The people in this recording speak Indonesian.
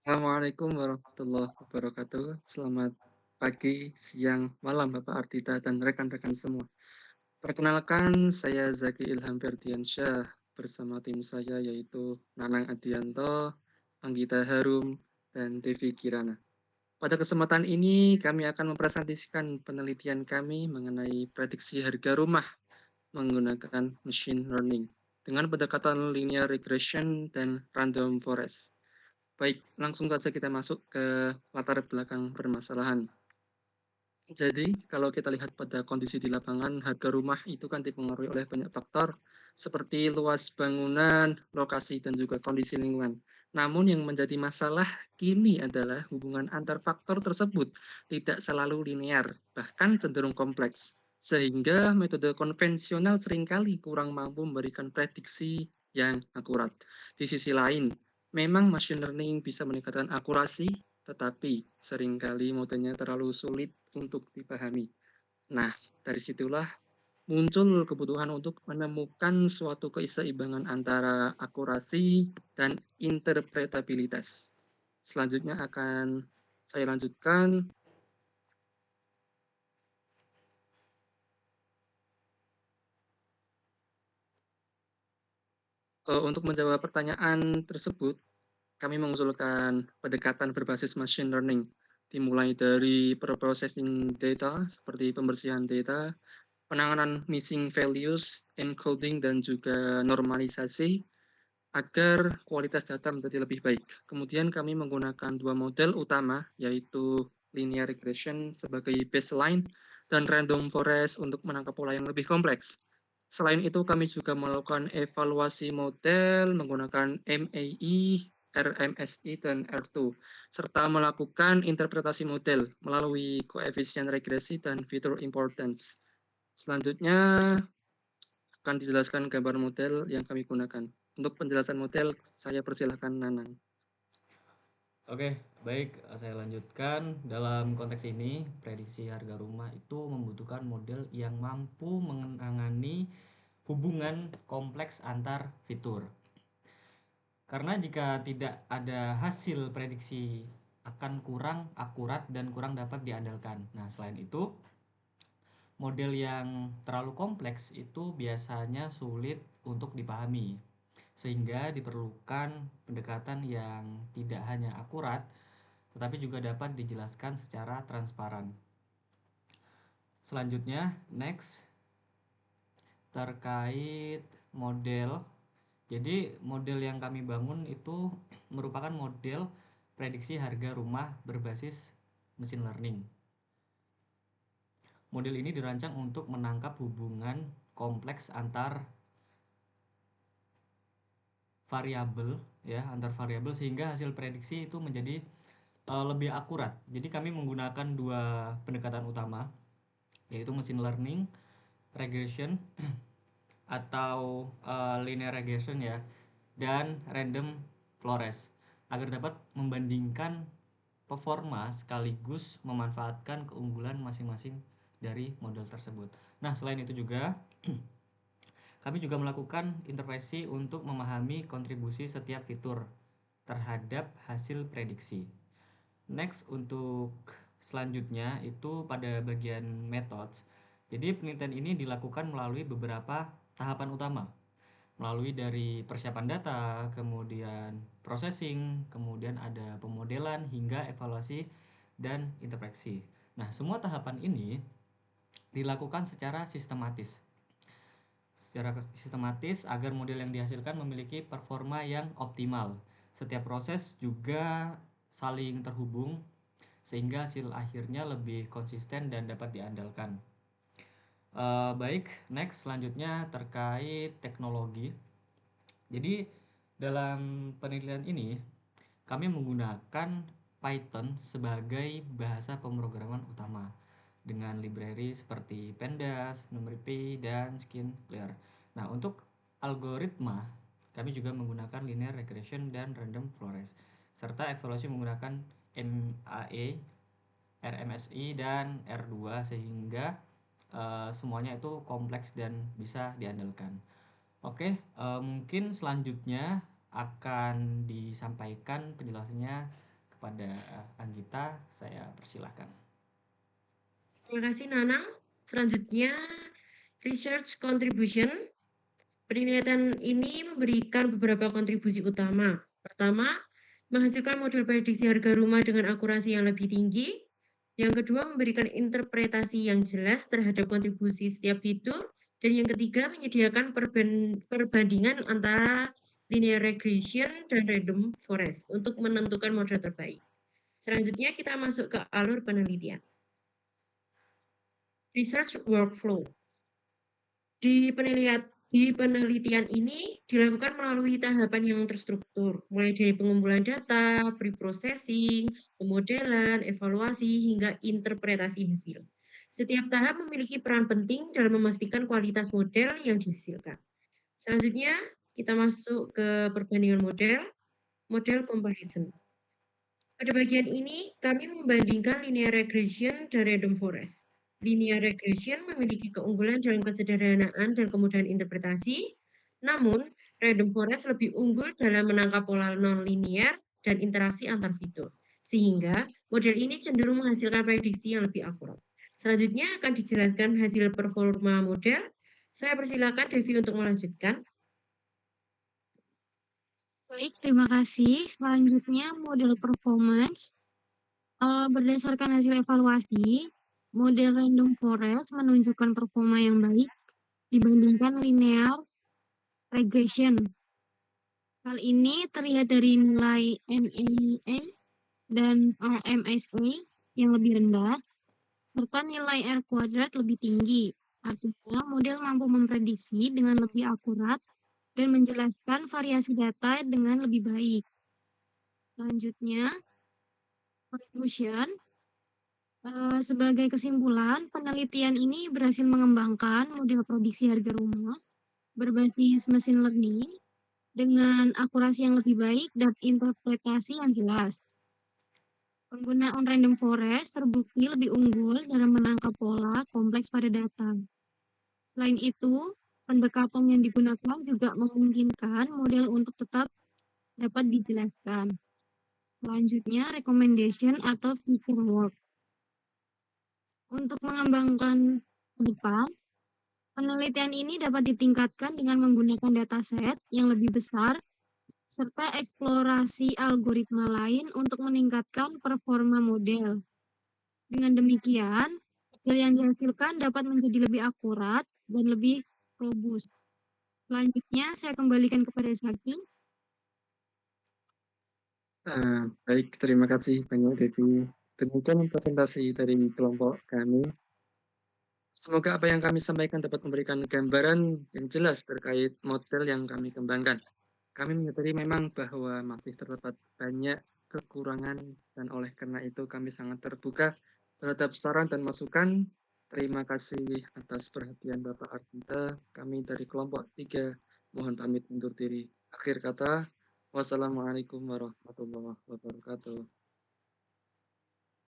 Assalamualaikum warahmatullahi wabarakatuh. Selamat pagi, siang, malam Bapak Ardita dan rekan-rekan semua. Perkenalkan, saya Zaki Ilham Ferdiansyah bersama tim saya yaitu Nanang Adianto, Anggita Harum, dan Devi Kirana. Pada kesempatan ini, kami akan mempresentasikan penelitian kami mengenai prediksi harga rumah menggunakan machine learning dengan pendekatan linear regression dan random forest. Baik, langsung saja kita masuk ke latar belakang permasalahan. Jadi, kalau kita lihat pada kondisi di lapangan, harga rumah itu kan dipengaruhi oleh banyak faktor, seperti luas bangunan, lokasi, dan juga kondisi lingkungan. Namun yang menjadi masalah kini adalah hubungan antar faktor tersebut tidak selalu linear, bahkan cenderung kompleks. Sehingga metode konvensional seringkali kurang mampu memberikan prediksi yang akurat. Di sisi lain, memang machine learning bisa meningkatkan akurasi, tetapi seringkali modenya terlalu sulit untuk dipahami. Nah, dari situlah muncul kebutuhan untuk menemukan suatu keseimbangan antara akurasi dan interpretabilitas. Selanjutnya akan saya lanjutkan. Untuk menjawab pertanyaan tersebut, kami mengusulkan pendekatan berbasis machine learning, dimulai dari processing data, seperti pembersihan data, penanganan missing values, encoding, dan juga normalisasi agar kualitas data menjadi lebih baik. Kemudian kami menggunakan dua model utama, yaitu linear regression sebagai baseline dan random forest untuk menangkap pola yang lebih kompleks. Selain itu, kami juga melakukan evaluasi model menggunakan MAE, RMSI, dan R2, serta melakukan interpretasi model melalui koefisien regresi dan fitur importance. Selanjutnya akan dijelaskan gambar model yang kami gunakan. Untuk penjelasan model, saya persilahkan Nanang. Oke, baik, saya lanjutkan. Dalam konteks ini, prediksi harga rumah itu membutuhkan model yang mampu menangani hubungan kompleks antar fitur. Karena jika tidak ada hasil prediksi akan kurang akurat dan kurang dapat diandalkan. Nah, selain itu, model yang terlalu kompleks itu biasanya sulit untuk dipahami, sehingga diperlukan pendekatan yang tidak hanya akurat, tetapi juga dapat dijelaskan secara transparan. Selanjutnya, next, terkait model. Jadi, model yang kami bangun itu merupakan model prediksi harga rumah berbasis machine learning. Model ini dirancang untuk menangkap hubungan kompleks antar variabel ya, antar variabel sehingga hasil prediksi itu menjadi lebih akurat. Jadi kami menggunakan dua pendekatan utama, yaitu machine learning regression atau linear regression ya, dan random forest agar dapat membandingkan performa sekaligus memanfaatkan keunggulan masing-masing dari model tersebut. Nah, selain itu juga kami juga melakukan interpretasi untuk memahami kontribusi setiap fitur terhadap hasil prediksi. Next, untuk selanjutnya itu pada bagian methods. Jadi penelitian ini dilakukan melalui beberapa tahapan utama. Melalui dari persiapan data, kemudian processing, kemudian ada pemodelan hingga evaluasi dan interpretasi. Nah, semua tahapan ini dilakukan secara sistematis agar model yang dihasilkan memiliki performa yang optimal. Setiap proses juga saling terhubung sehingga hasil akhirnya lebih konsisten dan dapat diandalkan. Baik, next selanjutnya terkait teknologi. Jadi dalam penelitian ini kami menggunakan Python sebagai bahasa pemrograman utama dengan library seperti Pandas, NumPy, dan Sklearn. Nah, untuk algoritma kami juga menggunakan linear regression dan random forest serta evaluasi menggunakan MAE, RMSI, dan R2 sehingga semuanya itu kompleks dan bisa diandalkan. Oke, mungkin selanjutnya akan disampaikan penjelasannya kepada Anggita, saya persilahkan. Terima kasih Nanang. Selanjutnya, research contribution. Penelitian ini memberikan beberapa kontribusi utama. Pertama, menghasilkan model prediksi harga rumah dengan akurasi yang lebih tinggi. Yang kedua, memberikan interpretasi yang jelas terhadap kontribusi setiap fitur. Dan yang ketiga, menyediakan perbandingan antara linear regression dan random forest untuk menentukan model terbaik. Selanjutnya, kita masuk ke alur penelitian. Research workflow. Di penelitian ini dilakukan melalui tahapan yang terstruktur, mulai dari pengumpulan data, pre-processing, pemodelan, evaluasi, hingga interpretasi hasil. Setiap tahap memiliki peran penting dalam memastikan kualitas model yang dihasilkan. Selanjutnya, kita masuk ke perbandingan model comparison. Pada bagian ini, kami membandingkan linear regression dan random forest. Linear regression memiliki keunggulan dalam kesederhanaan dan kemudahan interpretasi, namun random forest lebih unggul dalam menangkap pola non-linear dan interaksi antar fitur, sehingga model ini cenderung menghasilkan prediksi yang lebih akurat. Selanjutnya akan dijelaskan hasil performa model. Saya persilakan Devi untuk melanjutkan. Baik, terima kasih. Selanjutnya model performance. Berdasarkan hasil evaluasi, model random forest menunjukkan performa yang baik dibandingkan linear regression. Hal ini terlihat dari nilai NAA dan RMSA yang lebih rendah, serta nilai R kuadrat lebih tinggi. Artinya, model mampu memprediksi dengan lebih akurat dan menjelaskan variasi data dengan lebih baik. Selanjutnya, conclusion. Sebagai kesimpulan, penelitian ini berhasil mengembangkan model prediksi harga rumah berbasis machine learning dengan akurasi yang lebih baik dan interpretasi yang jelas. Penggunaan random forest terbukti lebih unggul dalam menangkap pola kompleks pada data. Selain itu, pendekatan yang digunakan juga memungkinkan model untuk tetap dapat dijelaskan. Selanjutnya, recommendation atau future work. Untuk mengembangkan ke depan, penelitian ini dapat ditingkatkan dengan menggunakan dataset yang lebih besar serta eksplorasi algoritma lain untuk meningkatkan performa model. Dengan demikian, hasil yang dihasilkan dapat menjadi lebih akurat dan lebih robust. Selanjutnya, saya kembalikan kepada Zaki. Baik, terima kasih banyak Devi. Demikian presentasi dari kelompok kami. Semoga apa yang kami sampaikan dapat memberikan gambaran yang jelas terkait model yang kami kembangkan. Kami menyadari memang bahwa masih terdapat banyak kekurangan dan oleh karena itu kami sangat terbuka terhadap saran dan masukan. Terima kasih atas perhatian Bapak Ardita. Kami dari kelompok 3 mohon pamit undur diri. Akhir kata, wassalamualaikum warahmatullahi wabarakatuh.